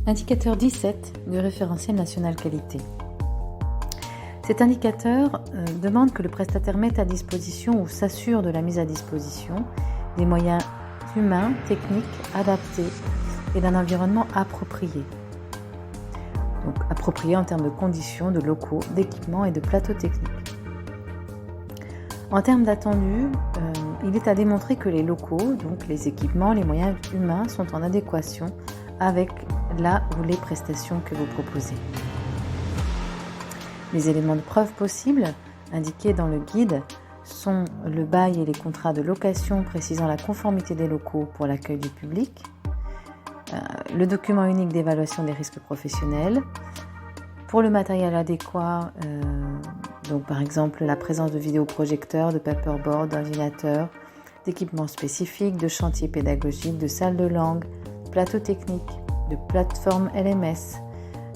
Indicateur 17 du référentiel national qualité. Cet indicateur demande que le prestataire mette à disposition ou s'assure de la mise à disposition des moyens humains, techniques, adaptés et d'un environnement approprié. Donc approprié en termes de conditions, de locaux, d'équipements et de plateaux techniques. En termes d'attendus, il est à démontrer que les locaux, donc les équipements, les moyens humains sont en adéquation avec la ou les prestations que vous proposez. Les éléments de preuve possibles indiqués dans le guide sont le bail et les contrats de location précisant la conformité des locaux pour l'accueil du public, le document unique d'évaluation des risques professionnels, pour le matériel adéquat, donc par exemple la présence de vidéoprojecteurs, de paperboard, d'ordinateurs, d'équipements spécifiques, de chantiers pédagogiques, de salles de langue, plateaux techniques, de plateformes LMS,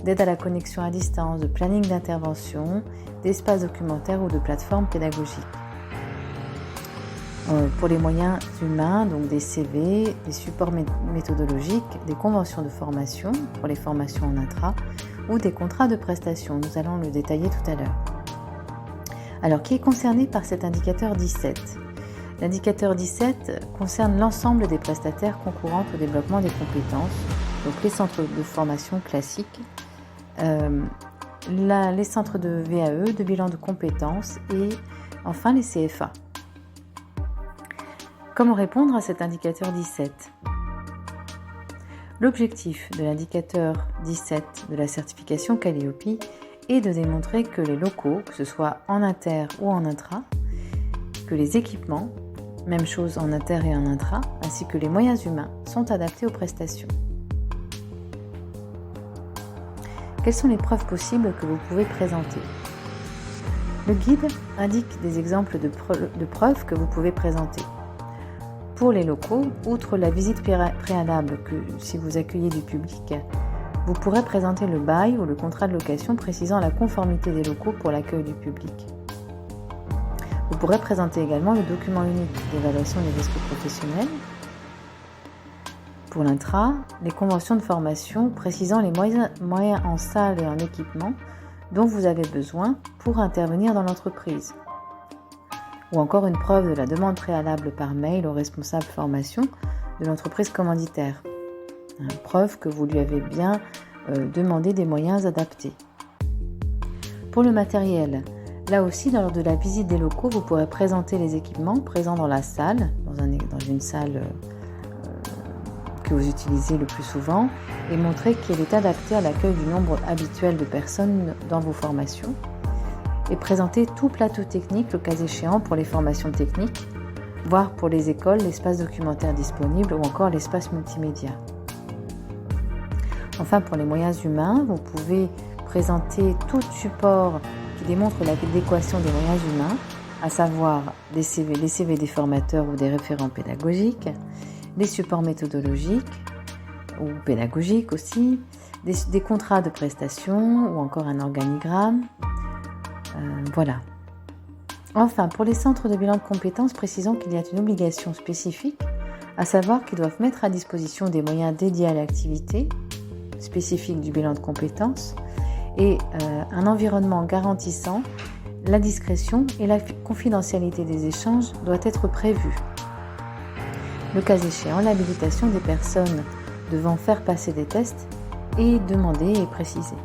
d'aide à la connexion à distance, de planning d'intervention, d'espaces documentaires ou de plateformes pédagogiques. Pour les moyens humains, donc des CV, des supports méthodologiques, des conventions de formation pour les formations en intra ou des contrats de prestation. Nous allons le détailler tout à l'heure. Alors, qui est concerné par cet indicateur 17 ? L'indicateur 17 concerne l'ensemble des prestataires concourant au développement des compétences, donc les centres de formation classiques, les centres de VAE, de bilan de compétences et enfin les CFA. Comment répondre à cet indicateur 17 ? L'objectif de l'indicateur 17 de la certification Calliope est de démontrer que les locaux, que ce soit en inter ou en intra, que les équipements, même chose en inter et en intra, ainsi que les moyens humains sont adaptés aux prestations. Quelles sont les preuves possibles que vous pouvez présenter ? Le guide indique des exemples de preuves que vous pouvez présenter. Pour les locaux, outre la visite préalable que si vous accueillez du public, vous pourrez présenter le bail ou le contrat de location précisant la conformité des locaux pour l'accueil du public. Vous pourrez présenter également le document unique d'évaluation des risques professionnels. Pour l'intra, les conventions de formation précisant les moyens en salle et en équipement dont vous avez besoin pour intervenir dans l'entreprise. Ou encore une preuve de la demande préalable par mail au responsable formation de l'entreprise commanditaire. Preuve que vous lui avez bien demandé des moyens adaptés. Pour le matériel, là aussi, lors de la visite des locaux, vous pourrez présenter les équipements présents dans la salle, dans une salle que vous utilisez le plus souvent, et montrer qu'elle est adaptée à l'accueil du nombre habituel de personnes dans vos formations, et présenter tout plateau technique, le cas échéant, pour les formations techniques, voire pour les écoles, l'espace documentaire disponible ou encore l'espace multimédia. Enfin, pour les moyens humains, vous pouvez présenter tout support qui démontre l'adéquation des moyens humains, à savoir les CV des formateurs ou des référents pédagogiques, les supports méthodologiques ou pédagogiques aussi, des contrats de prestation ou encore un organigramme. Voilà. Enfin, pour les centres de bilan de compétences, précisons qu'il y a une obligation spécifique, à savoir qu'ils doivent mettre à disposition des moyens dédiés à l'activité spécifique du bilan de compétences et un environnement garantissant la discrétion et la confidentialité des échanges doit être prévu. Le cas échéant, l'habilitation des personnes devant faire passer des tests est demandée et précisée.